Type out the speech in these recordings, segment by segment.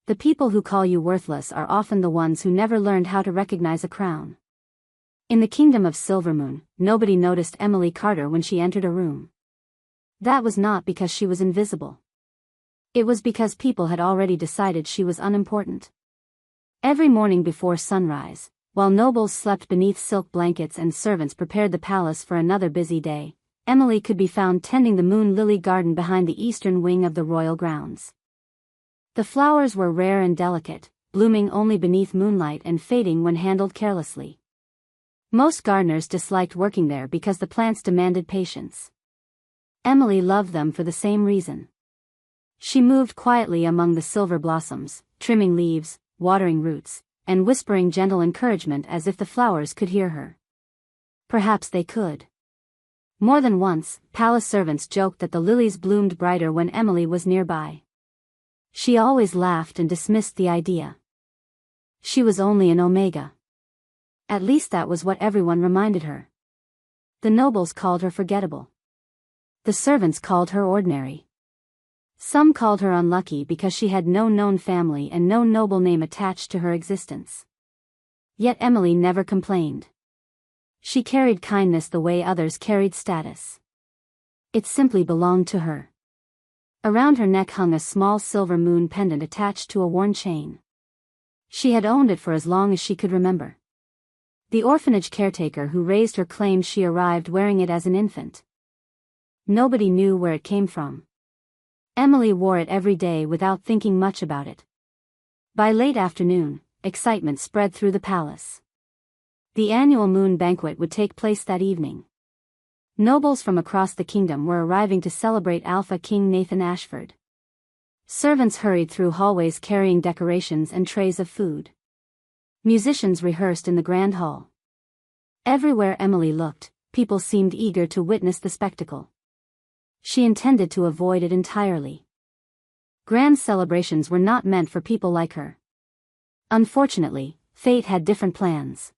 The people who call you worthless are often the ones who never learned how to recognize a crown. In the kingdom of Silvermoon, nobody noticed Emily Carter when she entered a room. That was not because she was invisible. It was because people had already decided she was unimportant. Every morning before sunrise, while nobles slept beneath silk blankets and servants prepared the palace for another busy day, Emily could be found tending the moon lily garden behind the eastern wing of the royal grounds. The flowers were rare and delicate, blooming only beneath moonlight and fading when handled carelessly. Most gardeners disliked working there because the plants demanded patience. Emily loved them for the same reason. She moved quietly among the silver blossoms, trimming leaves, watering roots, and whispering gentle encouragement as if the flowers could hear her. Perhaps they could. More than once, palace servants joked that the lilies bloomed brighter when Emily was nearby. She always laughed and dismissed the idea. She was only an omega. At least that was what everyone reminded her. The nobles called her forgettable. The servants called her ordinary. Some called her unlucky because she had no known family and no noble name attached to her existence. Yet Emily never complained. She carried kindness the way others carried status. It simply belonged to her. Around her neck hung a small silver moon pendant attached to a worn chain. She had owned it for as long as she could remember. The orphanage caretaker who raised her claimed she arrived wearing it as an infant. Nobody knew where it came from. Emily wore it every day without thinking much about it. By late afternoon, excitement spread through the palace. The annual moon banquet would take place that evening. Nobles from across the kingdom were arriving to celebrate Alpha King Nathan Ashford. Servants hurried through hallways carrying decorations and trays of food. Musicians rehearsed in the grand hall. Everywhere Emily looked, people seemed eager to witness the spectacle. She intended to avoid it entirely. Grand celebrations were not meant for people like her. Unfortunately, fate had different plans.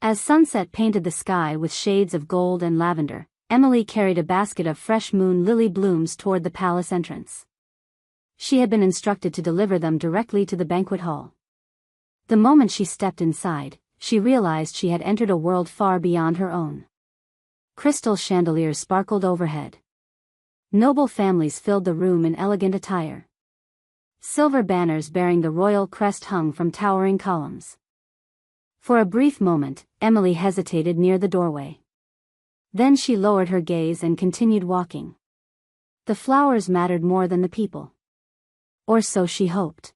As sunset painted the sky with shades of gold and lavender, Emily carried a basket of fresh moon lily blooms toward the palace entrance. She had been instructed to deliver them directly to the banquet hall. The moment she stepped inside, she realized she had entered a world far beyond her own. Crystal chandeliers sparkled overhead. Noble families filled the room in elegant attire. Silver banners bearing the royal crest hung from towering columns. For a brief moment, Emily hesitated near the doorway. Then she lowered her gaze and continued walking. The flowers mattered more than the people. Or so she hoped.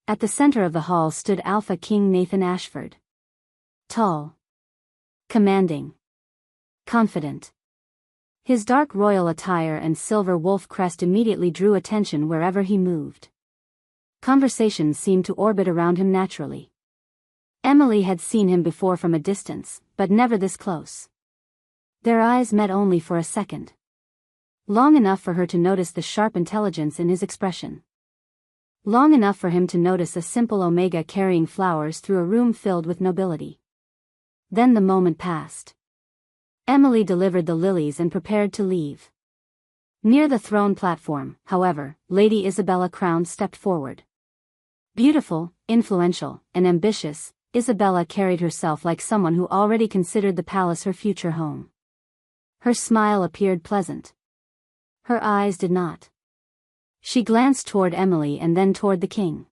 At the center of the hall stood Alpha King Nathan Ashford. Tall. Commanding. Confident. His dark royal attire and silver wolf crest immediately drew attention wherever he moved. Conversations seemed to orbit around him naturally. Emily had seen him before from a distance, but never this close. Their eyes met only for a second. Long enough for her to notice the sharp intelligence in his expression. Long enough for him to notice a simple omega carrying flowers through a room filled with nobility. Then the moment passed. Emily delivered the lilies and prepared to leave. Near the throne platform, however, Lady Isabella Crown stepped forward. Beautiful, influential, and ambitious, Isabella carried herself like someone who already considered the palace her future home. Her smile appeared pleasant. Her eyes did not. She glanced toward Emily and then toward the king.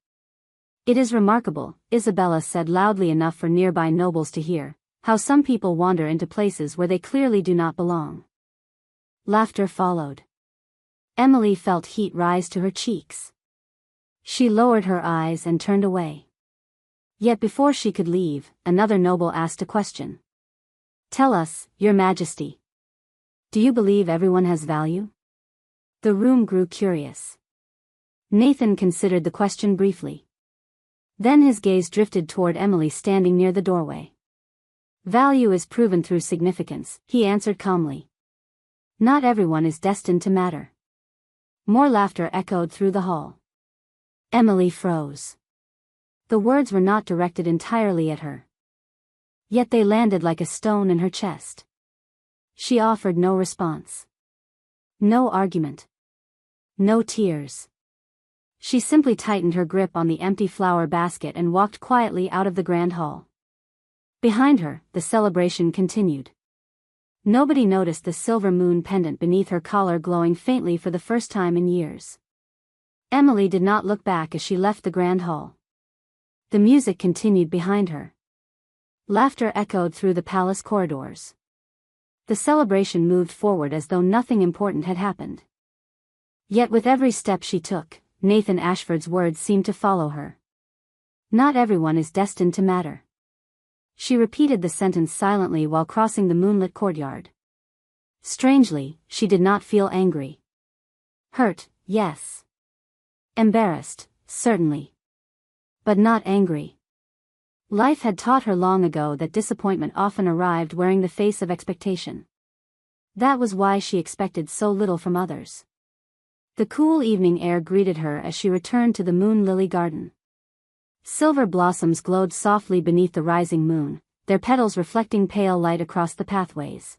"It is remarkable," Isabella said loudly enough for nearby nobles to hear, "how some people wander into places where they clearly do not belong." Laughter followed. Emily felt heat rise to her cheeks. She lowered her eyes and turned away. Yet before she could leave, another noble asked a question. "Tell us, Your Majesty. Do you believe everyone has value?" The room grew curious. Nathan considered the question briefly. Then his gaze drifted toward Emily standing near the doorway. "Value is proven through significance," he answered calmly. "Not everyone is destined to matter." More laughter echoed through the hall. Emily froze. The words were not directed entirely at her. Yet they landed like a stone in her chest. She offered no response. No argument. No tears. She simply tightened her grip on the empty flower basket and walked quietly out of the grand hall. Behind her, the celebration continued. Nobody noticed the silver moon pendant beneath her collar glowing faintly for the first time in years. Emily did not look back as she left the grand hall. The music continued behind her. Laughter echoed through the palace corridors. The celebration moved forward as though nothing important had happened. Yet with every step she took, Nathan Ashford's words seemed to follow her. Not everyone is destined to matter. She repeated the sentence silently while crossing the moonlit courtyard. Strangely, she did not feel angry. Hurt, yes. Embarrassed, certainly. But not angry. Life had taught her long ago that disappointment often arrived wearing the face of expectation. That was why she expected so little from others. The cool evening air greeted her as she returned to the moon lily garden. Silver blossoms glowed softly beneath the rising moon, their petals reflecting pale light across the pathways.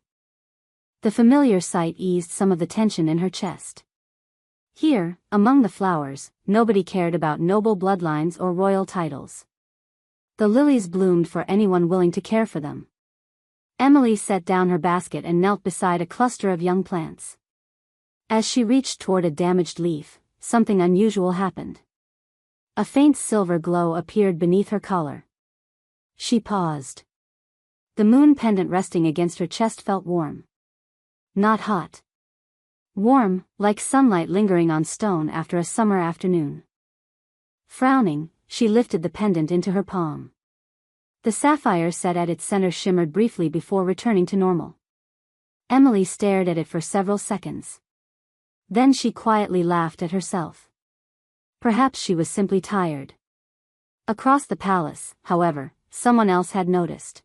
The familiar sight eased some of the tension in her chest. Here, among the flowers, nobody cared about noble bloodlines or royal titles. The lilies bloomed for anyone willing to care for them. Emily set down her basket and knelt beside a cluster of young plants. As she reached toward a damaged leaf, something unusual happened. A faint silver glow appeared beneath her collar. She paused. The moon pendant resting against her chest felt warm. Not hot. Warm, like sunlight lingering on stone after a summer afternoon. Frowning, she lifted the pendant into her palm. The sapphire set at its center shimmered briefly before returning to normal. Emily stared at it for several seconds. Then she quietly laughed at herself. Perhaps she was simply tired. Across the palace, however, someone else had noticed.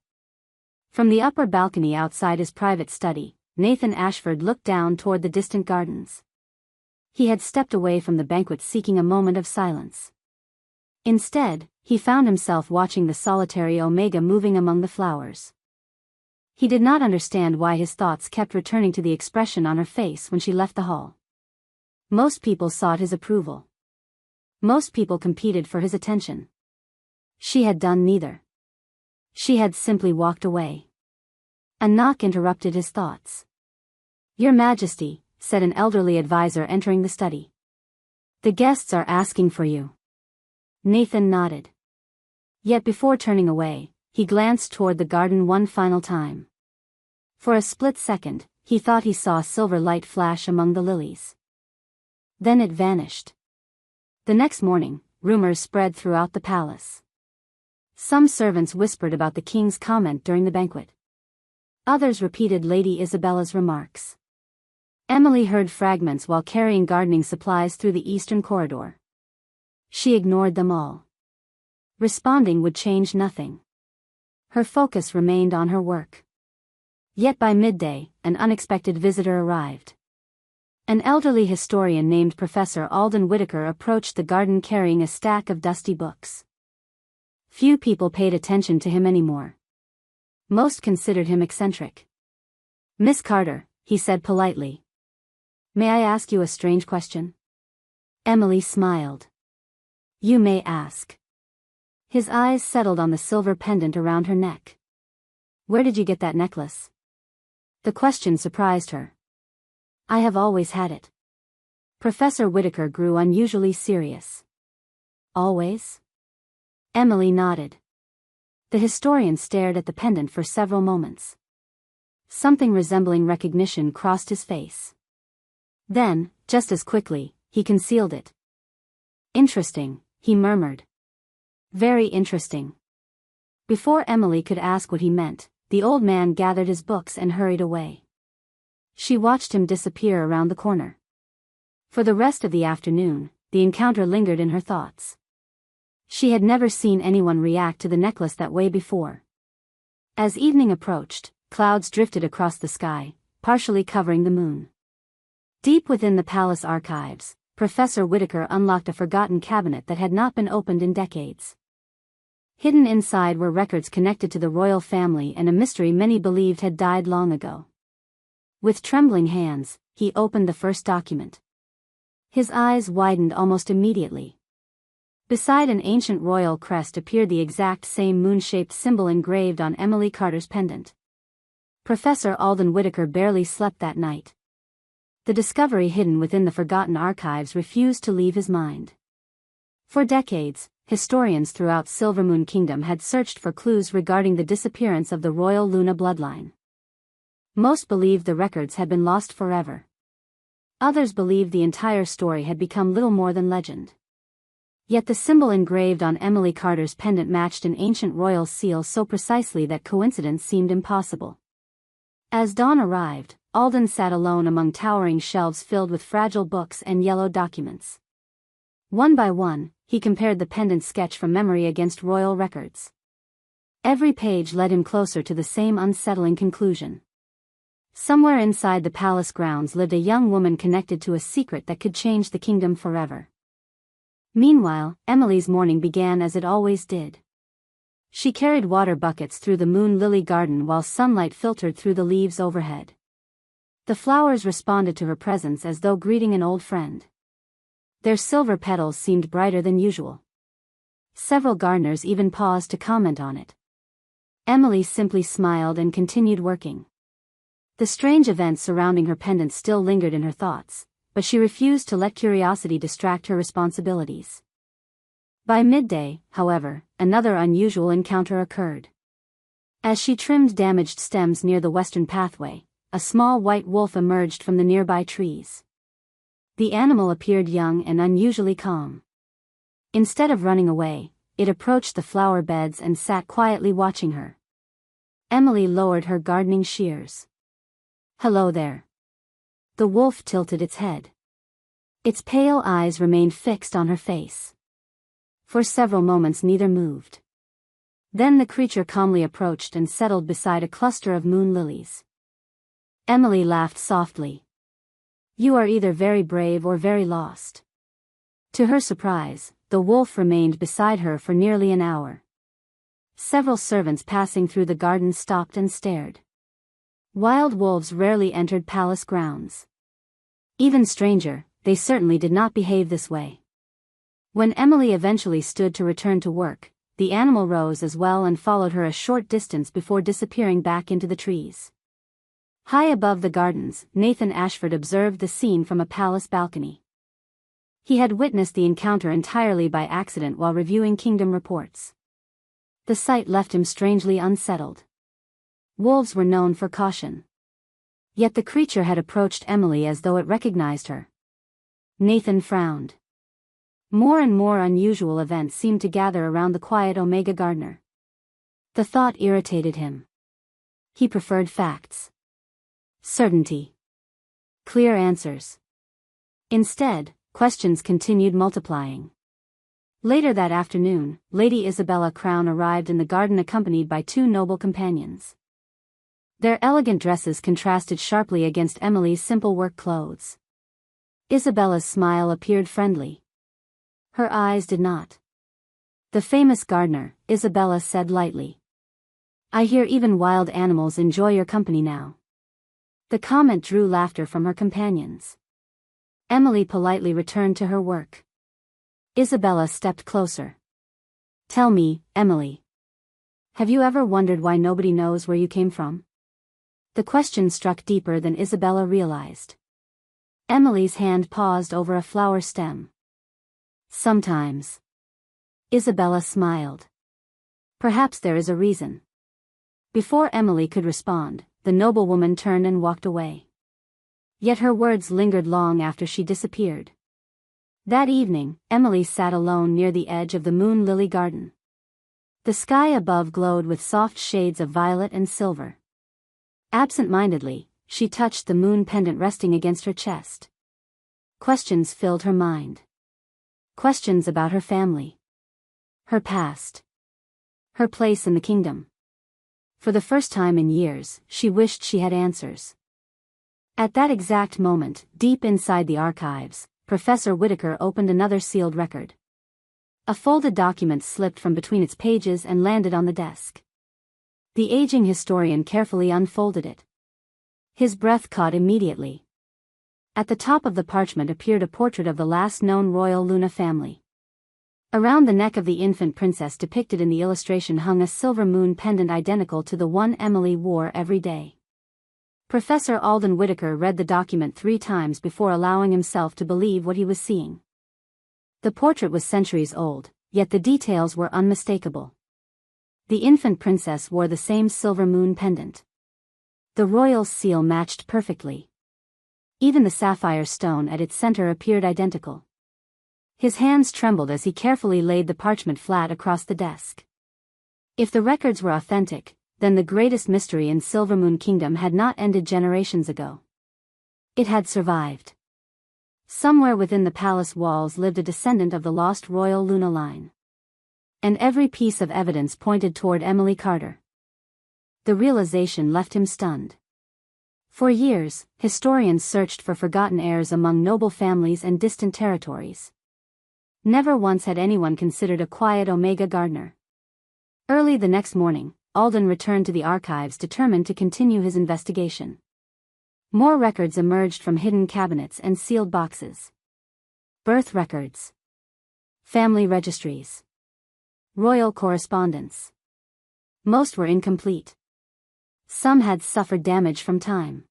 From the upper balcony outside his private study, Nathan Ashford looked down toward the distant gardens. He had stepped away from the banquet seeking a moment of silence. Instead, he found himself watching the solitary Omega moving among the flowers. He did not understand why his thoughts kept returning to the expression on her face when she left the hall. Most people sought his approval. Most people competed for his attention. She had done neither. She had simply walked away. A knock interrupted his thoughts. "Your Majesty," said an elderly advisor entering the study. "The guests are asking for you." Nathan nodded. Yet before turning away, he glanced toward the garden one final time. For a split second, he thought he saw a silver light flash among the lilies. Then it vanished. The next morning, rumors spread throughout the palace. Some servants whispered about the king's comment during the banquet. Others repeated Lady Isabella's remarks. Emily heard fragments while carrying gardening supplies through the eastern corridor. She ignored them all. Responding would change nothing. Her focus remained on her work. Yet by midday, an unexpected visitor arrived. An elderly historian named Professor Alden Whitaker approached the garden carrying a stack of dusty books. Few people paid attention to him anymore. Most considered him eccentric. "Miss Carter," he said politely. "May I ask you a strange question?" Emily smiled. "You may ask." His eyes settled on the silver pendant around her neck. "Where did you get that necklace?" The question surprised her. "I have always had it." Professor Whitaker grew unusually serious. "Always?" Emily nodded. The historian stared at the pendant for several moments. Something resembling recognition crossed his face. Then, just as quickly, he concealed it. "Interesting," he murmured. "Very interesting." Before Emily could ask what he meant, the old man gathered his books and hurried away. She watched him disappear around the corner. For the rest of the afternoon, the encounter lingered in her thoughts. She had never seen anyone react to the necklace that way before. As evening approached, clouds drifted across the sky, partially covering the moon. Deep within the palace archives, Professor Whitaker unlocked a forgotten cabinet that had not been opened in decades. Hidden inside were records connected to the royal family and a mystery many believed had died long ago. With trembling hands, he opened the first document. His eyes widened almost immediately. Beside an ancient royal crest appeared the exact same moon-shaped symbol engraved on Emily Carter's pendant. Professor Alden Whitaker barely slept that night. The discovery hidden within the forgotten archives refused to leave his mind. For decades, historians throughout Silvermoon Kingdom had searched for clues regarding the disappearance of the royal Luna bloodline. Most believed the records had been lost forever. Others believed the entire story had become little more than legend. Yet the symbol engraved on Emily Carter's pendant matched an ancient royal seal so precisely that coincidence seemed impossible. As dawn arrived, Alden sat alone among towering shelves filled with fragile books and yellowed documents. One by one, he compared the pendant's sketch from memory against royal records. Every page led him closer to the same unsettling conclusion. Somewhere inside the palace grounds lived a young woman connected to a secret that could change the kingdom forever. Meanwhile, Emily's morning began as it always did. She carried water buckets through the moon lily garden while sunlight filtered through the leaves overhead. The flowers responded to her presence as though greeting an old friend. Their silver petals seemed brighter than usual. Several gardeners even paused to comment on it. Emily simply smiled and continued working. The strange events surrounding her pendant still lingered in her thoughts, but she refused to let curiosity distract her responsibilities. By midday, however, another unusual encounter occurred. As she trimmed damaged stems near the western pathway, a small white wolf emerged from the nearby trees. The animal appeared young and unusually calm. Instead of running away, it approached the flower beds and sat quietly watching her. Emily lowered her gardening shears. "Hello there." The wolf tilted its head. Its pale eyes remained fixed on her face. For several moments neither moved. Then the creature calmly approached and settled beside a cluster of moon lilies. Emily laughed softly. "You are either very brave or very lost." To her surprise, the wolf remained beside her for nearly an hour. Several servants passing through the garden stopped and stared. Wild wolves rarely entered palace grounds. Even stranger, they certainly did not behave this way. When Emily eventually stood to return to work, the animal rose as well and followed her a short distance before disappearing back into the trees. High above the gardens, Nathan Ashford observed the scene from a palace balcony. He had witnessed the encounter entirely by accident while reviewing kingdom reports. The sight left him strangely unsettled. Wolves were known for caution. Yet the creature had approached Emily as though it recognized her. Nathan frowned. More and more unusual events seemed to gather around the quiet Omega gardener. The thought irritated him. He preferred facts. Certainty. Clear answers. Instead, questions continued multiplying. Later that afternoon, Lady Isabella Crown arrived in the garden accompanied by two noble companions. Their elegant dresses contrasted sharply against Emily's simple work clothes. Isabella's smile appeared friendly. Her eyes did not. "The famous gardener," Isabella said lightly. "I hear even wild animals enjoy your company now." The comment drew laughter from her companions. Emily politely returned to her work. Isabella stepped closer. "Tell me, Emily. Have you ever wondered why nobody knows where you came from?" The question struck deeper than Isabella realized. Emily's hand paused over a flower stem. "Sometimes." Isabella smiled. "Perhaps there is a reason." Before Emily could respond, the noblewoman turned and walked away. Yet her words lingered long after she disappeared. That evening, Emily sat alone near the edge of the moon lily garden. The sky above glowed with soft shades of violet and silver. Absent-mindedly, she touched the moon pendant resting against her chest. Questions filled her mind. Questions about her family. Her past. Her place in the kingdom. For the first time in years, she wished she had answers. At that exact moment, deep inside the archives, Professor Whitaker opened another sealed record. A folded document slipped from between its pages and landed on the desk. The aging historian carefully unfolded it. His breath caught immediately. At the top of the parchment appeared a portrait of the last known royal Luna family. Around the neck of the infant princess depicted in the illustration hung a silver moon pendant identical to the one Emily wore every day. Professor Alden Whitaker read the document 3 times before allowing himself to believe what he was seeing. The portrait was centuries old, yet the details were unmistakable. The infant princess wore the same silver moon pendant. The royal seal matched perfectly. Even the sapphire stone at its center appeared identical. His hands trembled as he carefully laid the parchment flat across the desk. If the records were authentic, then the greatest mystery in Silvermoon Kingdom had not ended generations ago. It had survived. Somewhere within the palace walls lived a descendant of the lost royal Luna line. And every piece of evidence pointed toward Emily Carter. The realization left him stunned. For years, historians searched for forgotten heirs among noble families and distant territories. Never once had anyone considered a quiet Omega gardener. Early the next morning, Alden returned to the archives determined to continue his investigation. More records emerged from hidden cabinets and sealed boxes. Birth records. Family registries. Royal correspondence. Most were incomplete. Some had suffered damage from time.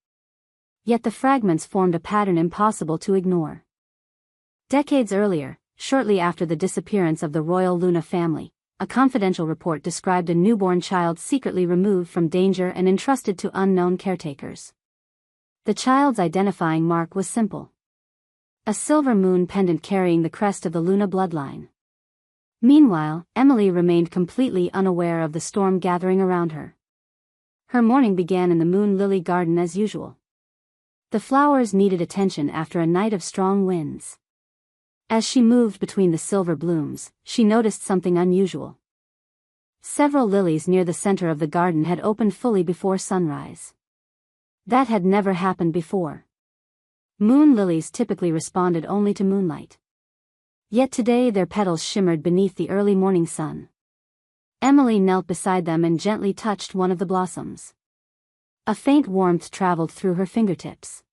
Yet the fragments formed a pattern impossible to ignore. Decades earlier, shortly after the disappearance of the royal Luna family, a confidential report described a newborn child secretly removed from danger and entrusted to unknown caretakers. The child's identifying mark was simple. A silver moon pendant carrying the crest of the Luna bloodline. Meanwhile, Emily remained completely unaware of the storm gathering around her. Her morning began in the Moon Lily Garden as usual. The flowers needed attention after a night of strong winds. As she moved between the silver blooms, she noticed something unusual. Several lilies near the center of the garden had opened fully before sunrise. That had never happened before. Moon lilies typically responded only to moonlight. Yet today their petals shimmered beneath the early morning sun. Emily knelt beside them and gently touched one of the blossoms. A faint warmth traveled through her fingertips.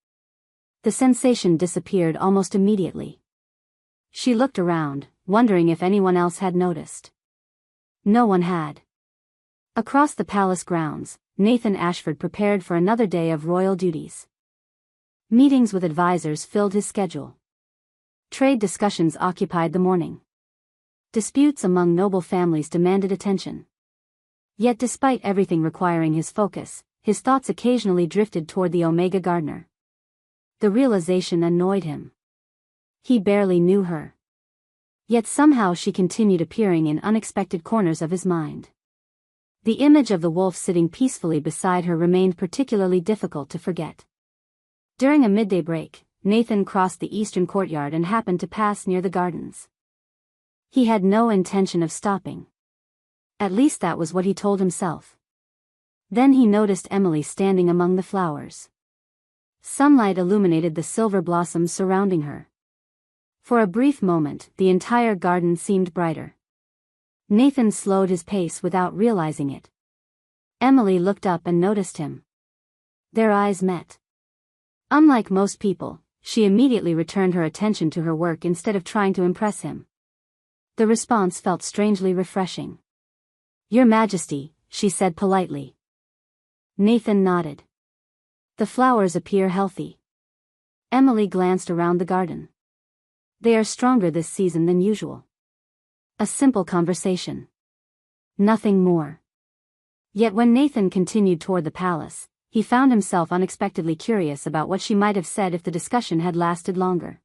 The sensation disappeared almost immediately. She looked around, wondering if anyone else had noticed. No one had. Across the palace grounds, Nathan Ashford prepared for another day of royal duties. Meetings with advisors filled his schedule. Trade discussions occupied the morning. Disputes among noble families demanded attention. Yet despite everything requiring his focus, his thoughts occasionally drifted toward the Omega gardener. The realization annoyed him. He barely knew her. Yet somehow she continued appearing in unexpected corners of his mind. The image of the wolf sitting peacefully beside her remained particularly difficult to forget. During a midday break, Nathan crossed the eastern courtyard and happened to pass near the gardens. He had no intention of stopping. At least that was what he told himself. Then he noticed Emily standing among the flowers. Sunlight illuminated the silver blossoms surrounding her. For a brief moment, the entire garden seemed brighter. Nathan slowed his pace without realizing it. Emily looked up and noticed him. Their eyes met. Unlike most people, she immediately returned her attention to her work instead of trying to impress him. The response felt strangely refreshing. "Your Majesty," she said politely. Nathan nodded. "The flowers appear healthy." Emily glanced around the garden. "They are stronger this season than usual." A simple conversation. Nothing more. Yet when Nathan continued toward the palace, he found himself unexpectedly curious about what she might have said if the discussion had lasted longer.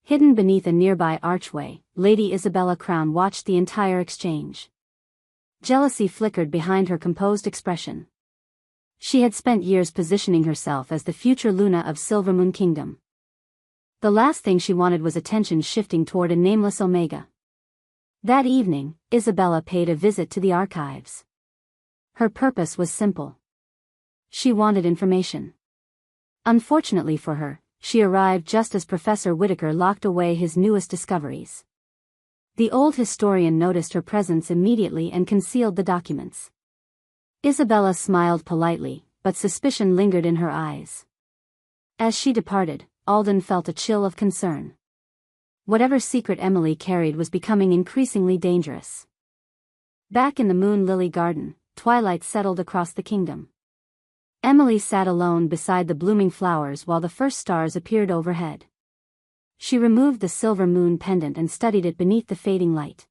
Hidden beneath a nearby archway, Lady Isabella Crown watched the entire exchange. Jealousy flickered behind her composed expression. She had spent years positioning herself as the future Luna of Silvermoon Kingdom. The last thing she wanted was attention shifting toward a nameless Omega. That evening, Isabella paid a visit to the archives. Her purpose was simple. She wanted information. Unfortunately for her, she arrived just as Professor Whitaker locked away his newest discoveries. The old historian noticed her presence immediately and concealed the documents. Isabella smiled politely, but suspicion lingered in her eyes. As she departed, Alden felt a chill of concern. Whatever secret Emily carried was becoming increasingly dangerous. Back in the Moon Lily Garden, twilight settled across the kingdom. Emily sat alone beside the blooming flowers while the first stars appeared overhead. She removed the silver moon pendant and studied it beneath the fading light.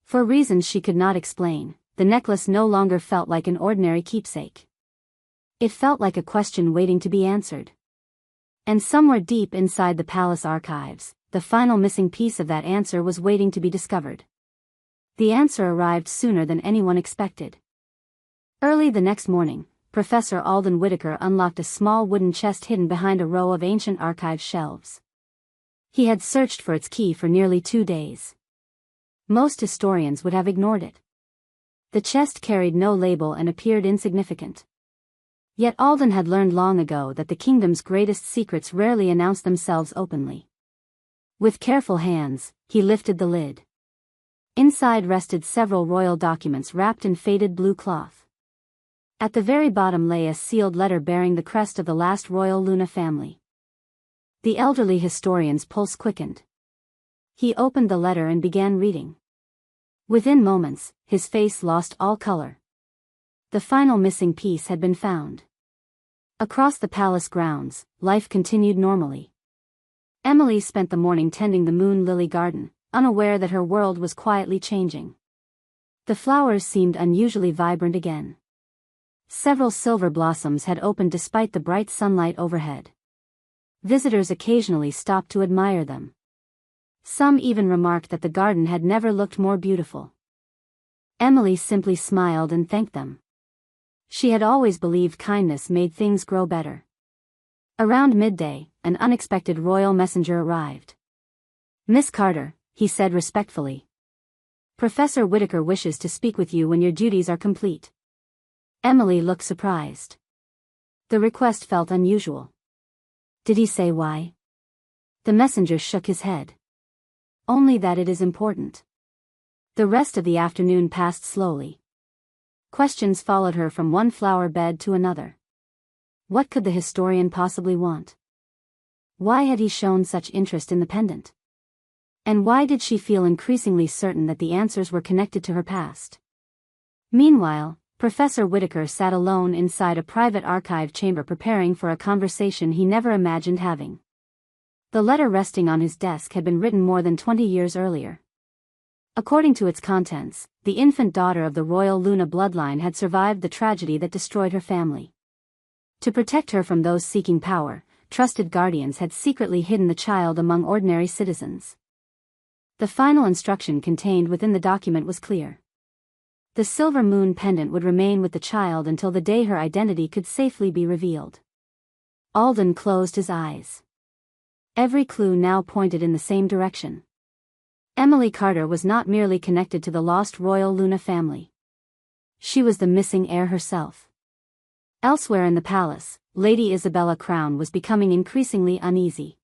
For reasons she could not explain, the necklace no longer felt like an ordinary keepsake. It felt like a question waiting to be answered. And somewhere deep inside the palace archives, the final missing piece of that answer was waiting to be discovered. The answer arrived sooner than anyone expected. Early the next morning, Professor Alden Whitaker unlocked a small wooden chest hidden behind a row of ancient archive shelves. He had searched for its key for nearly 2 days. Most historians would have ignored it. The chest carried no label and appeared insignificant. Yet Alden had learned long ago that the kingdom's greatest secrets rarely announce themselves openly. With careful hands, he lifted the lid. Inside rested several royal documents wrapped in faded blue cloth. At the very bottom lay a sealed letter bearing the crest of the last royal Luna family. The elderly historian's pulse quickened. He opened the letter and began reading. Within moments, his face lost all color. The final missing piece had been found. Across the palace grounds, life continued normally. Emily spent the morning tending the Moon Lily Garden, unaware that her world was quietly changing. The flowers seemed unusually vibrant again. Several silver blossoms had opened despite the bright sunlight overhead. Visitors occasionally stopped to admire them. Some even remarked that the garden had never looked more beautiful. Emily simply smiled and thanked them. She had always believed kindness made things grow better. Around midday, an unexpected royal messenger arrived. "Miss Carter," he said respectfully. "Professor Whitaker wishes to speak with you when your duties are complete." Emily looked surprised. The request felt unusual. Did he say why? The messenger shook his head. "Only that it is important." The rest of the afternoon passed slowly. Questions followed her from one flower bed to another. What could the historian possibly want? Why had he shown such interest in the pendant? And why did she feel increasingly certain that the answers were connected to her past? Meanwhile, Professor Whitaker sat alone inside a private archive chamber preparing for a conversation he never imagined having. The letter resting on his desk had been written more than 20 years earlier. According to its contents, the infant daughter of the royal Luna bloodline had survived the tragedy that destroyed her family. To protect her from those seeking power, trusted guardians had secretly hidden the child among ordinary citizens. The final instruction contained within the document was clear. The silver moon pendant would remain with the child until the day her identity could safely be revealed. Alden closed his eyes. Every clue now pointed in the same direction. Emily Carter was not merely connected to the lost royal Luna family. She was the missing heir herself. Elsewhere in the palace, Lady Isabella Crown was becoming increasingly uneasy.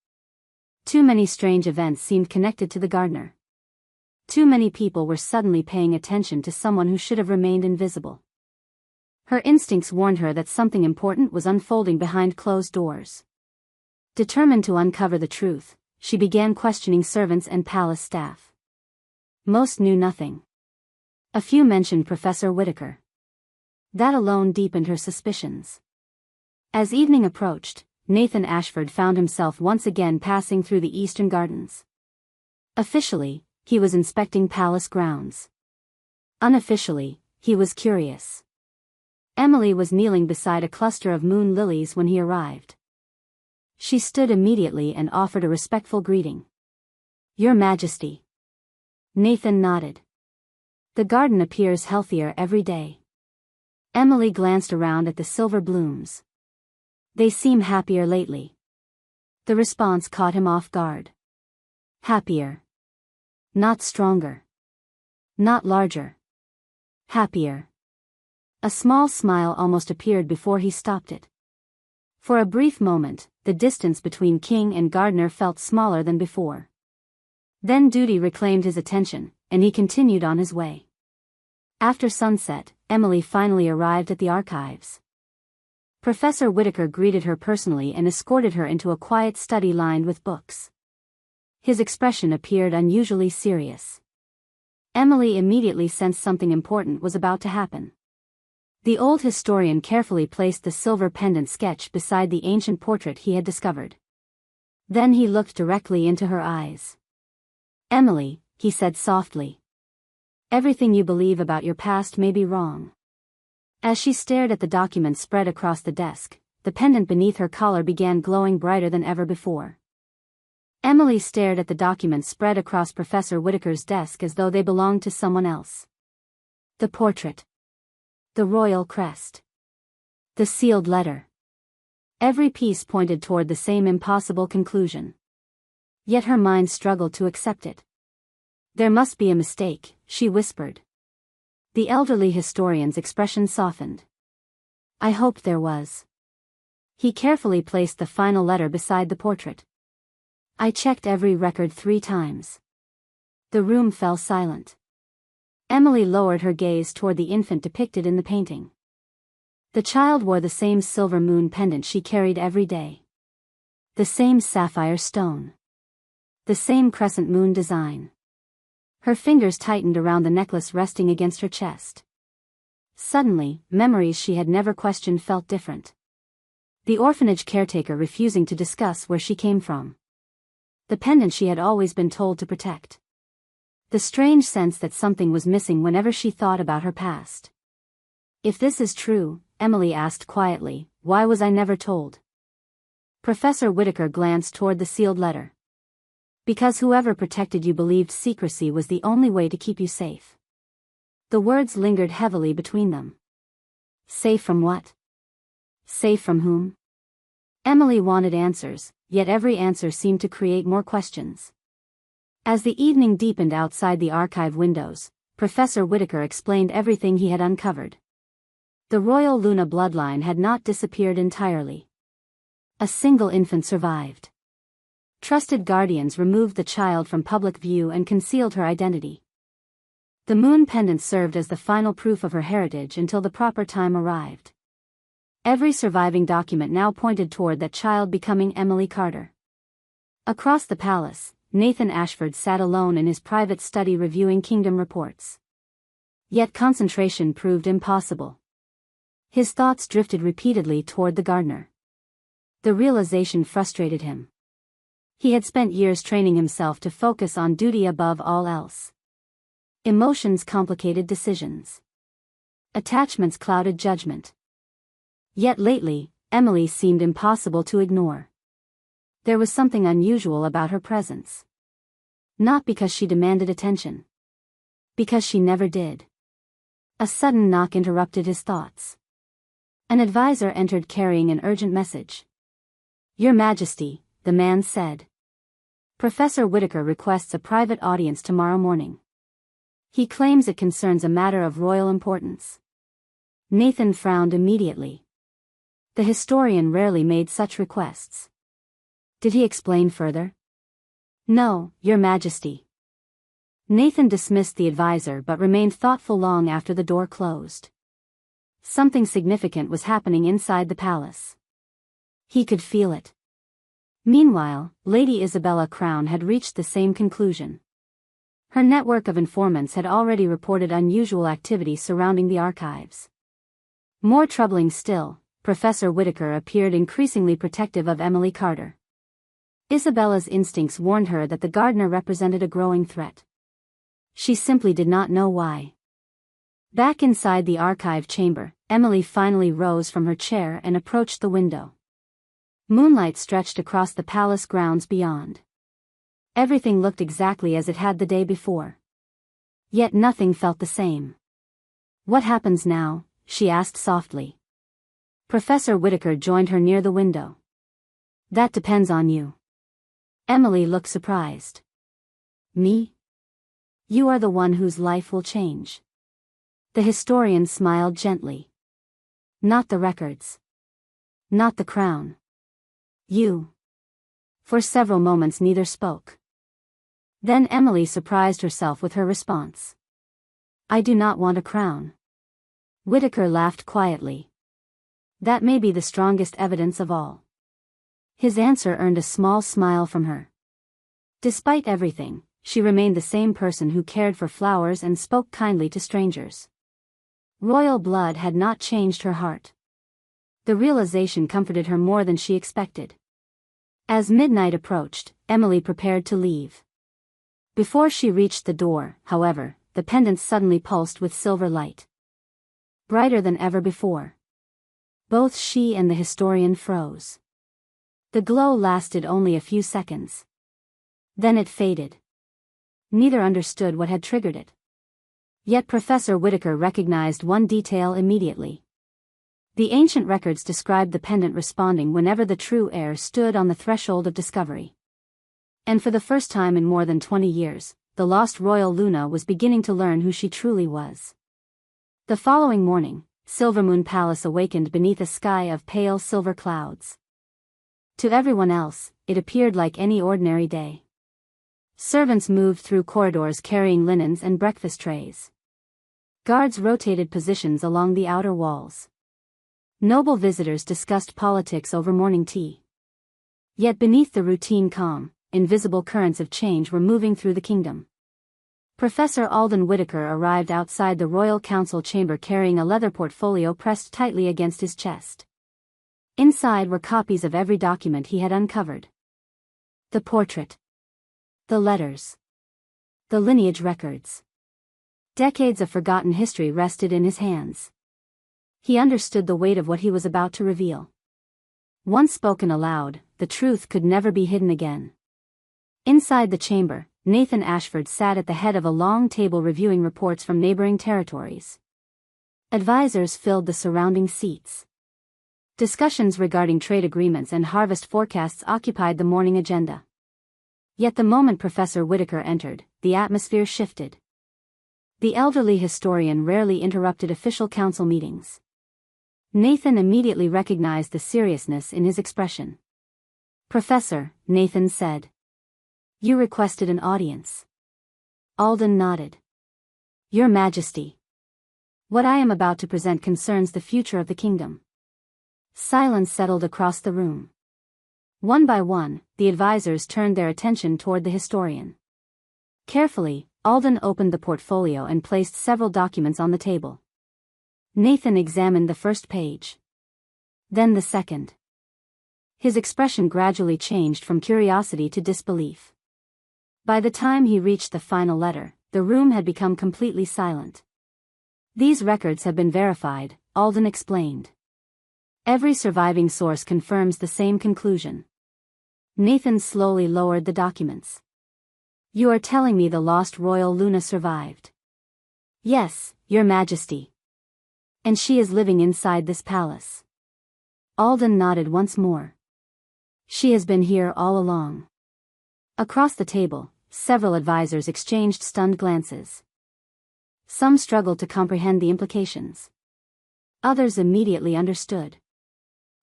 Too many strange events seemed connected to the gardener. Too many people were suddenly paying attention to someone who should have remained invisible. Her instincts warned her that something important was unfolding behind closed doors. Determined to uncover the truth, she began questioning servants and palace staff. Most knew nothing. A few mentioned Professor Whitaker. That alone deepened her suspicions. As evening approached, Nathan Ashford found himself once again passing through the eastern gardens. Officially, he was inspecting palace grounds. Unofficially, he was curious. Emily was kneeling beside a cluster of moon lilies when he arrived. She stood immediately and offered a respectful greeting. "Your Majesty." Nathan nodded. "The garden appears healthier every day." Emily glanced around at the silver blooms. "They seem happier lately." The response caught him off guard. Happier. Not stronger. Not larger. Happier. A small smile almost appeared before he stopped it. For a brief moment, the distance between king and gardener felt smaller than before. Then duty reclaimed his attention, and he continued on his way. After sunset, Emily finally arrived at the archives. Professor Whitaker greeted her personally and escorted her into a quiet study lined with books. His expression appeared unusually serious. Emily immediately sensed something important was about to happen. The old historian carefully placed the silver pendant sketch beside the ancient portrait he had discovered. Then he looked directly into her eyes. "Emily," he said softly. "Everything you believe about your past may be wrong." As she stared at the document spread across the desk, the pendant beneath her collar began glowing brighter than ever before. Emily stared at the documents spread across Professor Whitaker's desk as though they belonged to someone else. The portrait. The royal crest. The sealed letter. Every piece pointed toward the same impossible conclusion. Yet her mind struggled to accept it. "There must be a mistake," she whispered. The elderly historian's expression softened. "I hoped there was." He carefully placed the final letter beside the portrait. "I checked every record 3 times." The room fell silent. Emily lowered her gaze toward the infant depicted in the painting. The child wore the same silver moon pendant she carried every day. The same sapphire stone. The same crescent moon design. Her fingers tightened around the necklace resting against her chest. Suddenly, memories she had never questioned felt different. The orphanage caretaker refusing to discuss where she came from. The pendant she had always been told to protect. The strange sense that something was missing whenever she thought about her past. "If this is true," Emily asked quietly, "why was I never told?" Professor Whitaker glanced toward the sealed letter. "Because whoever protected you believed secrecy was the only way to keep you safe." The words lingered heavily between them. Safe from what? Safe from whom? Emily wanted answers, yet every answer seemed to create more questions. As the evening deepened outside the archive windows, Professor Whitaker explained everything he had uncovered. The royal Luna bloodline had not disappeared entirely. A single infant survived. Trusted guardians removed the child from public view and concealed her identity. The moon pendant served as the final proof of her heritage until the proper time arrived. Every surviving document now pointed toward that child becoming Emily Carter. Across the palace, Nathan Ashford sat alone in his private study reviewing kingdom reports. Yet concentration proved impossible. His thoughts drifted repeatedly toward the gardener. The realization frustrated him. He had spent years training himself to focus on duty above all else. Emotions complicated decisions. Attachments clouded judgment. Yet lately, Emily seemed impossible to ignore. There was something unusual about her presence. Not because she demanded attention. Because she never did. A sudden knock interrupted his thoughts. An advisor entered carrying an urgent message. "Your Majesty," the man said. "Professor Whitaker requests a private audience tomorrow morning. He claims it concerns a matter of royal importance." Nathan frowned immediately. The historian rarely made such requests. Did he explain further? "No, Your Majesty." Nathan dismissed the advisor but remained thoughtful long after the door closed. Something significant was happening inside the palace. He could feel it. Meanwhile, Lady Isabella Crown had reached the same conclusion. Her network of informants had already reported unusual activity surrounding the archives. More troubling still, Professor Whitaker appeared increasingly protective of Emily Carter. Isabella's instincts warned her that the gardener represented a growing threat. She simply did not know why. Back inside the archive chamber, Emily finally rose from her chair and approached the window. Moonlight stretched across the palace grounds beyond. Everything looked exactly as it had the day before. Yet nothing felt the same. "What happens now?" she asked softly. Professor Whitaker joined her near the window. "That depends on you." Emily looked surprised. "Me? You are the one whose life will change." The historian smiled gently. "Not the records. Not the crown. You." For several moments neither spoke. Then Emily surprised herself with her response. "I do not want a crown." Whitaker laughed quietly. That may be the strongest evidence of all. His answer earned a small smile from her. Despite everything, she remained the same person who cared for flowers and spoke kindly to strangers. Royal blood had not changed her heart. The realization comforted her more than she expected. As midnight approached, Emily prepared to leave. Before she reached the door, however, the pendant suddenly pulsed with silver light. Brighter than ever before. Both she and the historian froze. The glow lasted only a few seconds. Then it faded. Neither understood what had triggered it. Yet Professor Whitaker recognized one detail immediately. The ancient records described the pendant responding whenever the true heir stood on the threshold of discovery. And for the first time in more than 20 years, the lost royal Luna was beginning to learn who she truly was. The following morning, Silvermoon Palace awakened beneath a sky of pale silver clouds. To everyone else, it appeared like any ordinary day. Servants moved through corridors carrying linens and breakfast trays. Guards rotated positions along the outer walls. Noble visitors discussed politics over morning tea. Yet beneath the routine calm, invisible currents of change were moving through the kingdom. Professor Alden Whitaker arrived outside the Royal Council chamber carrying a leather portfolio pressed tightly against his chest. Inside were copies of every document he had uncovered. The portrait. The letters. The lineage records. Decades of forgotten history rested in his hands. He understood the weight of what he was about to reveal. Once spoken aloud, the truth could never be hidden again. Inside the chamber, Nathan Ashford sat at the head of a long table reviewing reports from neighboring territories. Advisors filled the surrounding seats. Discussions regarding trade agreements and harvest forecasts occupied the morning agenda. Yet the moment Professor Whitaker entered, the atmosphere shifted. The elderly historian rarely interrupted official council meetings. Nathan immediately recognized the seriousness in his expression. "Professor," Nathan said. "You requested an audience." Alden nodded. "Your Majesty. What I am about to present concerns the future of the kingdom." Silence settled across the room. One by one, the advisors turned their attention toward the historian. Carefully, Alden opened the portfolio and placed several documents on the table. Nathan examined the first page. Then the second. His expression gradually changed from curiosity to disbelief. By the time he reached the final letter, the room had become completely silent. "These records have been verified," Alden explained. "Every surviving source confirms the same conclusion." Nathan slowly lowered the documents. "You are telling me the lost royal Luna survived?" "Yes, Your Majesty. And she is living inside this palace." Alden nodded once more. "She has been here all along." Across the table, several advisors exchanged stunned glances. Some struggled to comprehend the implications. Others immediately understood.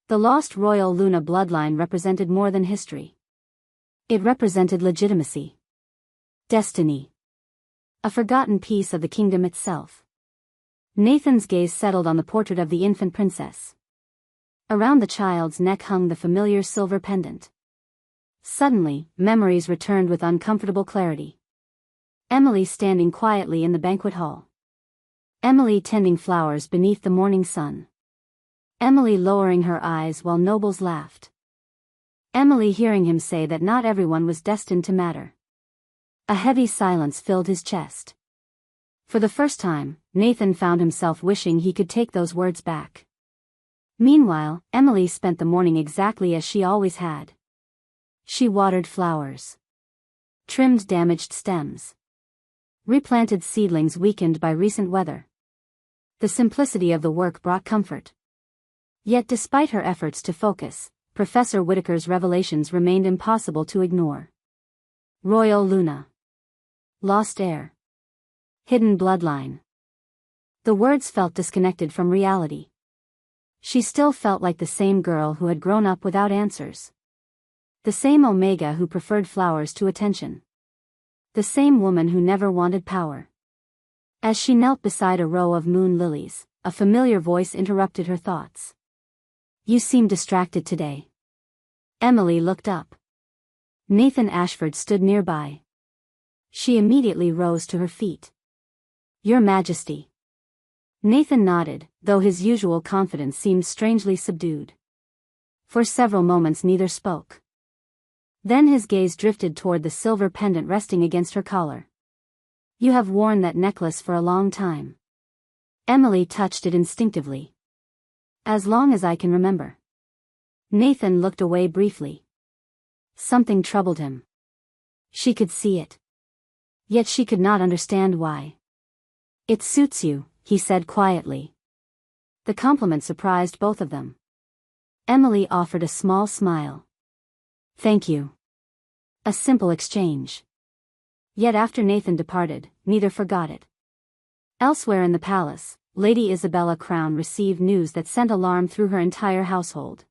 The lost royal Luna bloodline represented more than history. It represented legitimacy. Destiny. A forgotten piece of the kingdom itself. Nathan's gaze settled on the portrait of the infant princess. Around the child's neck hung the familiar silver pendant. Suddenly, memories returned with uncomfortable clarity. Emily standing quietly in the banquet hall. Emily tending flowers beneath the morning sun. Emily lowering her eyes while nobles laughed. Emily hearing him say that not everyone was destined to matter. A heavy silence filled his chest. For the first time, Nathan found himself wishing he could take those words back. Meanwhile, Emily spent the morning exactly as she always had. She watered flowers. Trimmed damaged stems. Replanted seedlings weakened by recent weather. The simplicity of the work brought comfort. Yet despite her efforts to focus, Professor Whitaker's revelations remained impossible to ignore. Royal Luna. Lost heir. Hidden bloodline. The words felt disconnected from reality. She still felt like the same girl who had grown up without answers. The same Omega who preferred flowers to attention. The same woman who never wanted power. As she knelt beside a row of moon lilies, a familiar voice interrupted her thoughts. You seem distracted today. Emily looked up. Nathan Ashford stood nearby. She immediately rose to her feet. Your Majesty. Nathan nodded, though his usual confidence seemed strangely subdued. For several moments neither spoke. Then his gaze drifted toward the silver pendant resting against her collar. You have worn that necklace for a long time. Emily touched it instinctively. As long as I can remember. Nathan looked away briefly. Something troubled him. She could see it. Yet she could not understand why. It suits you, he said quietly. The compliment surprised both of them. Emily offered a small smile. Thank you. A simple exchange. Yet after Nathan departed, neither forgot it. Elsewhere in the palace, Lady Isabella Crown received news that sent alarm through her entire household.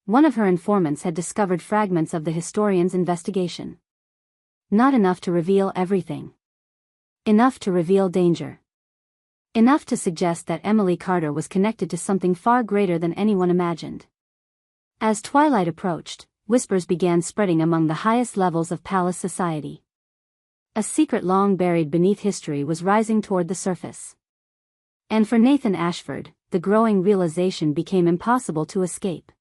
One of her informants had discovered fragments of the historian's investigation. Not enough to reveal everything. Enough to reveal danger. Enough to suggest that Emily Carter was connected to something far greater than anyone imagined. As twilight approached, whispers began spreading among the highest levels of palace society. A secret long buried beneath history was rising toward the surface. And for Nathan Ashford, the growing realization became impossible to escape.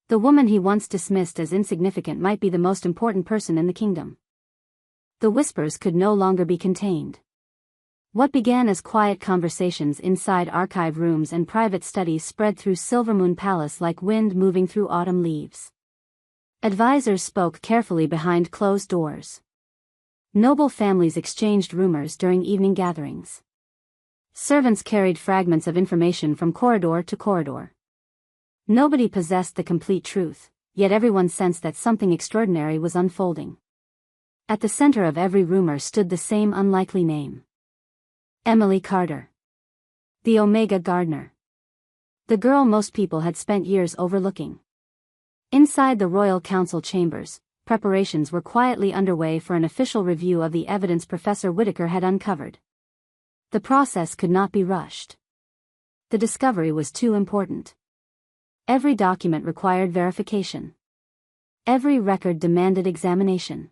The woman he once dismissed as insignificant might be the most important person in the kingdom. The whispers could no longer be contained. What began as quiet conversations inside archive rooms and private studies spread through Silvermoon Palace like wind moving through autumn leaves. Advisors spoke carefully behind closed doors. Noble families exchanged rumors during evening gatherings. Servants carried fragments of information from corridor to corridor. Nobody possessed the complete truth, yet everyone sensed that something extraordinary was unfolding. At the center of every rumor stood the same unlikely name. Emily Carter. The Omega Gardener. The girl most people had spent years overlooking. Inside the Royal Council chambers, preparations were quietly underway for an official review of the evidence Professor Whitaker had uncovered. The process could not be rushed. The discovery was too important. Every document required verification. Every record demanded examination.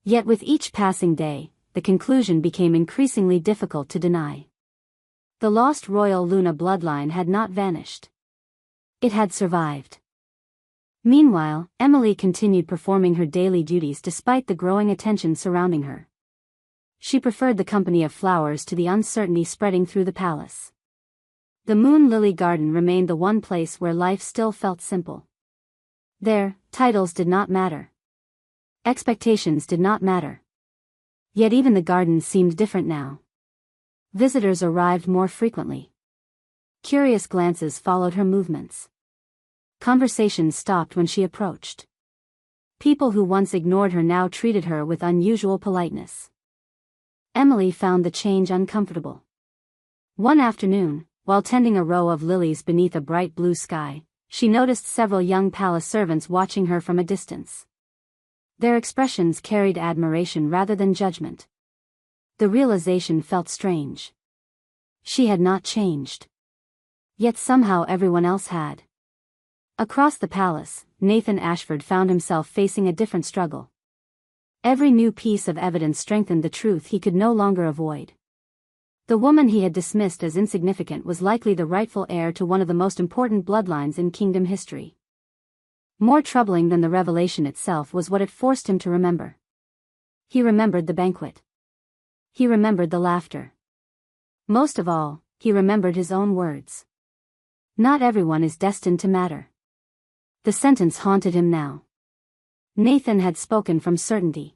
Yet with each passing day, the conclusion became increasingly difficult to deny. The lost royal Luna bloodline had not vanished. It had survived. Meanwhile, Emily continued performing her daily duties despite the growing attention surrounding her. She preferred the company of flowers to the uncertainty spreading through the palace. The Moon Lily Garden remained the one place where life still felt simple. There, titles did not matter. Expectations did not matter. Yet even the garden seemed different now. Visitors arrived more frequently. Curious glances followed her movements. Conversations stopped when she approached. People who once ignored her now treated her with unusual politeness. Emily found the change uncomfortable. One afternoon, while tending a row of lilies beneath a bright blue sky, she noticed several young palace servants watching her from a distance. Their expressions carried admiration rather than judgment. The realization felt strange. She had not changed. Yet somehow everyone else had. Across the palace, Nathan Ashford found himself facing a different struggle. Every new piece of evidence strengthened the truth he could no longer avoid. The woman he had dismissed as insignificant was likely the rightful heir to one of the most important bloodlines in kingdom history. More troubling than the revelation itself was what it forced him to remember. He remembered the banquet. He remembered the laughter. Most of all, he remembered his own words. Not everyone is destined to matter. The sentence haunted him now. Nathan had spoken from certainty.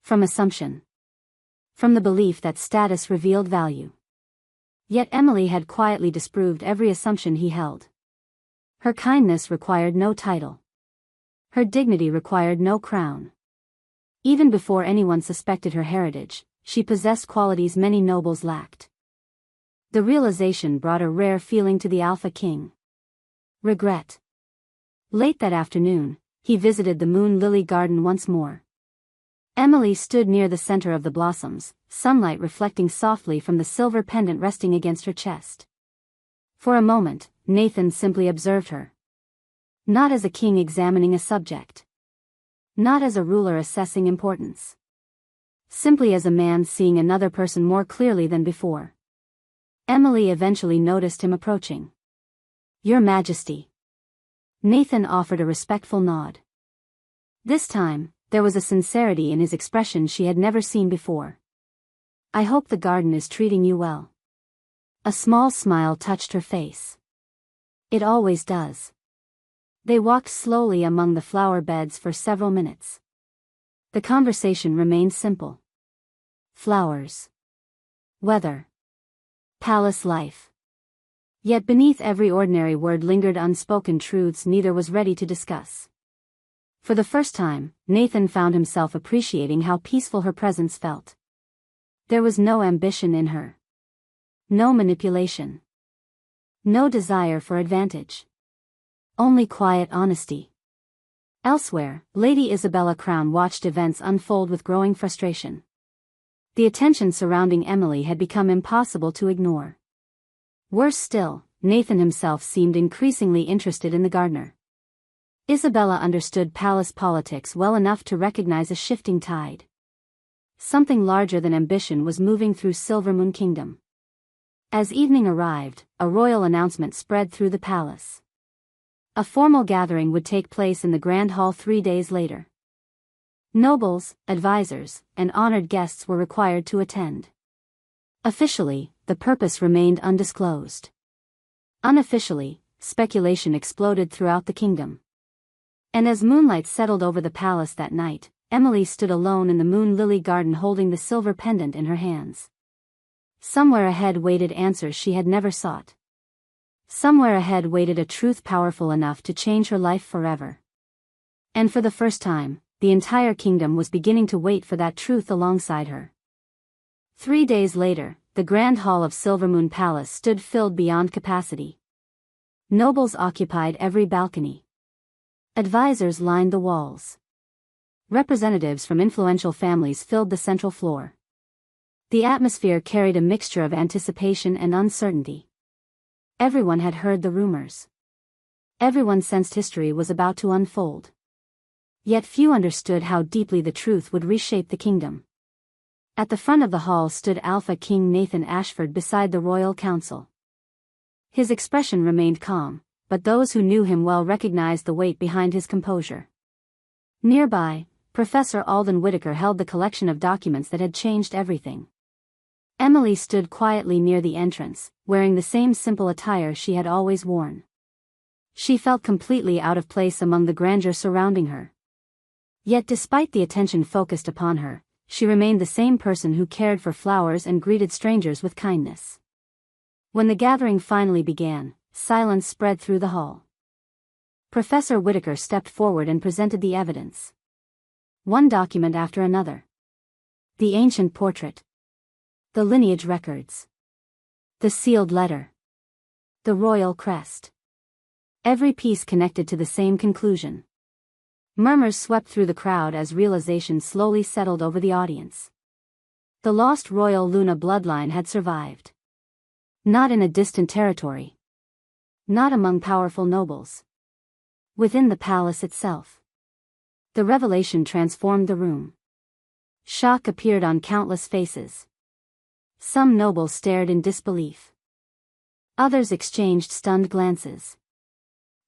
From assumption. From the belief that status revealed value. Yet Emily had quietly disproved every assumption he held. Her kindness required no title. Her dignity required no crown. Even before anyone suspected her heritage, she possessed qualities many nobles lacked. The realization brought a rare feeling to the Alpha King. Regret. Late that afternoon, he visited the Moon Lily Garden once more. Emily stood near the center of the blossoms, sunlight reflecting softly from the silver pendant resting against her chest. For a moment, Nathan simply observed her. Not as a king examining a subject. Not as a ruler assessing importance. Simply as a man seeing another person more clearly than before. Emily eventually noticed him approaching. "Your Majesty." Nathan offered a respectful nod. This time, there was a sincerity in his expression she had never seen before. "I hope the garden is treating you well." A small smile touched her face. "It always does." They walked slowly among the flower beds for several minutes. The conversation remained simple. Flowers. Weather. Palace life. Yet beneath every ordinary word lingered unspoken truths neither was ready to discuss. For the first time, Nathan found himself appreciating how peaceful her presence felt. There was no ambition in her. No manipulation. No desire for advantage. Only quiet honesty. Elsewhere, Lady Isabella Crown watched events unfold with growing frustration. The attention surrounding Emily had become impossible to ignore. Worse still, Nathan himself seemed increasingly interested in the gardener. Isabella understood palace politics well enough to recognize a shifting tide. Something larger than ambition was moving through Silvermoon Kingdom. As evening arrived, a royal announcement spread through the palace. A formal gathering would take place in the Grand Hall 3 days later. Nobles, advisors, and honored guests were required to attend. Officially, the purpose remained undisclosed. Unofficially, speculation exploded throughout the kingdom. And as moonlight settled over the palace that night, Emily stood alone in the moon lily garden holding the silver pendant in her hands. Somewhere ahead waited answers she had never sought. Somewhere ahead waited a truth powerful enough to change her life forever. And for the first time, the entire kingdom was beginning to wait for that truth alongside her. 3 days later, the Grand Hall of Silvermoon Palace stood filled beyond capacity. Nobles occupied every balcony. Advisors lined the walls. Representatives from influential families filled the central floor. The atmosphere carried a mixture of anticipation and uncertainty. Everyone had heard the rumors. Everyone sensed history was about to unfold. Yet few understood how deeply the truth would reshape the kingdom. At the front of the hall stood Alpha King Nathan Ashford beside the royal council. His expression remained calm, but those who knew him well recognized the weight behind his composure. Nearby, Professor Alden Whitaker held the collection of documents that had changed everything. Emily stood quietly near the entrance, wearing the same simple attire she had always worn. She felt completely out of place among the grandeur surrounding her. Yet despite the attention focused upon her, she remained the same person who cared for flowers and greeted strangers with kindness. When the gathering finally began, silence spread through the hall. Professor Whitaker stepped forward and presented the evidence. One document after another. The ancient portrait. The lineage records. The sealed letter. The royal crest. Every piece connected to the same conclusion. Murmurs swept through the crowd as realization slowly settled over the audience. The lost royal Luna bloodline had survived. Not in a distant territory. Not among powerful nobles. Within the palace itself. The revelation transformed the room. Shock appeared on countless faces. Some nobles stared in disbelief. Others exchanged stunned glances.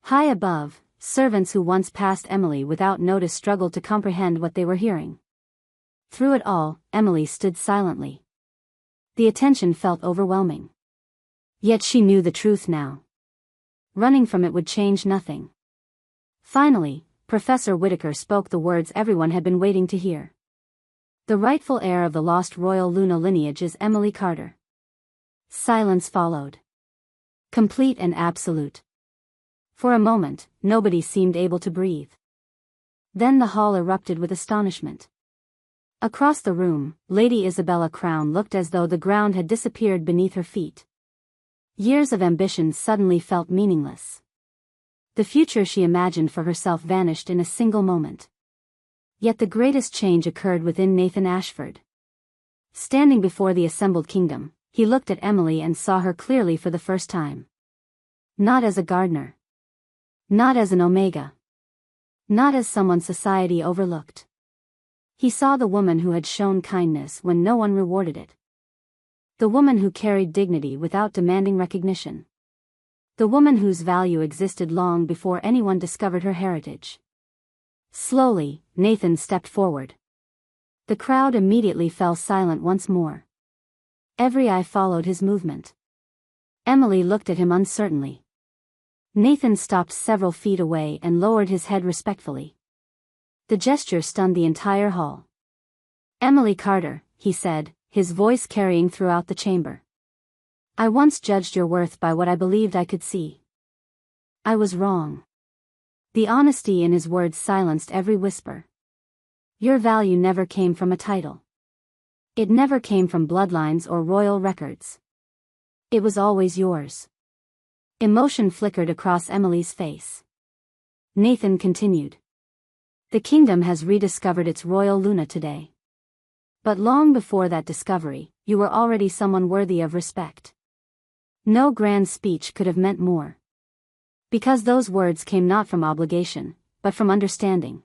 High above, servants who once passed Emily without notice struggled to comprehend what they were hearing. Through it all, Emily stood silently. The attention felt overwhelming. Yet she knew the truth now. Running from it would change nothing. Finally, Professor Whitaker spoke the words everyone had been waiting to hear. The rightful heir of the lost royal Luna lineage is Emily Carter. Silence followed. Complete and absolute. For a moment, nobody seemed able to breathe. Then the hall erupted with astonishment. Across the room, Lady Isabella Crown looked as though the ground had disappeared beneath her feet. Years of ambition suddenly felt meaningless. The future she imagined for herself vanished in a single moment. Yet the greatest change occurred within Nathan Ashford. Standing before the assembled kingdom, he looked at Emily and saw her clearly for the first time. Not as a gardener. Not as an Omega. Not as someone society overlooked. He saw the woman who had shown kindness when no one rewarded it. The woman who carried dignity without demanding recognition. The woman whose value existed long before anyone discovered her heritage. Slowly, Nathan stepped forward. The crowd immediately fell silent once more. Every eye followed his movement. Emily looked at him uncertainly. Nathan stopped several feet away and lowered his head respectfully. The gesture stunned the entire hall. "Emily Carter," he said, his voice carrying throughout the chamber. "I once judged your worth by what I believed I could see. I was wrong." The honesty in his words silenced every whisper. Your value never came from a title. It never came from bloodlines or royal records. It was always yours. Emotion flickered across Emily's face. Nathan continued. "The kingdom has rediscovered its royal Luna today. But long before that discovery, you were already someone worthy of respect. No grand speech could have meant more. Because those words came not from obligation, but from understanding."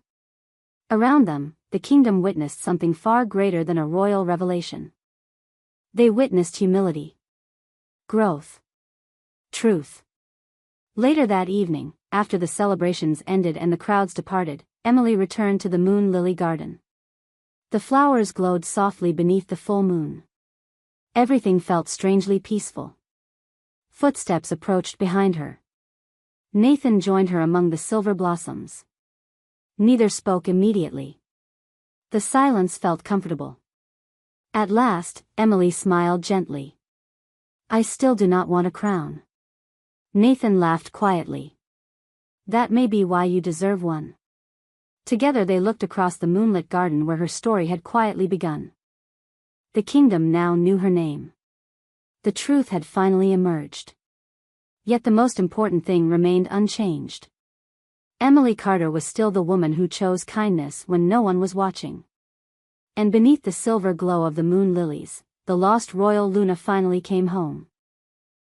Around them, the kingdom witnessed something far greater than a royal revelation. They witnessed humility. Growth. Truth. Later that evening, after the celebrations ended and the crowds departed, Emily returned to the Moon Lily Garden. The flowers glowed softly beneath the full moon. Everything felt strangely peaceful. Footsteps approached behind her. Nathan joined her among the silver blossoms. Neither spoke immediately. The silence felt comfortable. At last, Emily smiled gently. "I still do not want a crown." Nathan laughed quietly. "That may be why you deserve one." Together they looked across the moonlit garden where her story had quietly begun. The kingdom now knew her name. The truth had finally emerged. Yet the most important thing remained unchanged. Emily Carter was still the woman who chose kindness when no one was watching. And beneath the silver glow of the moon lilies, the lost royal Luna finally came home.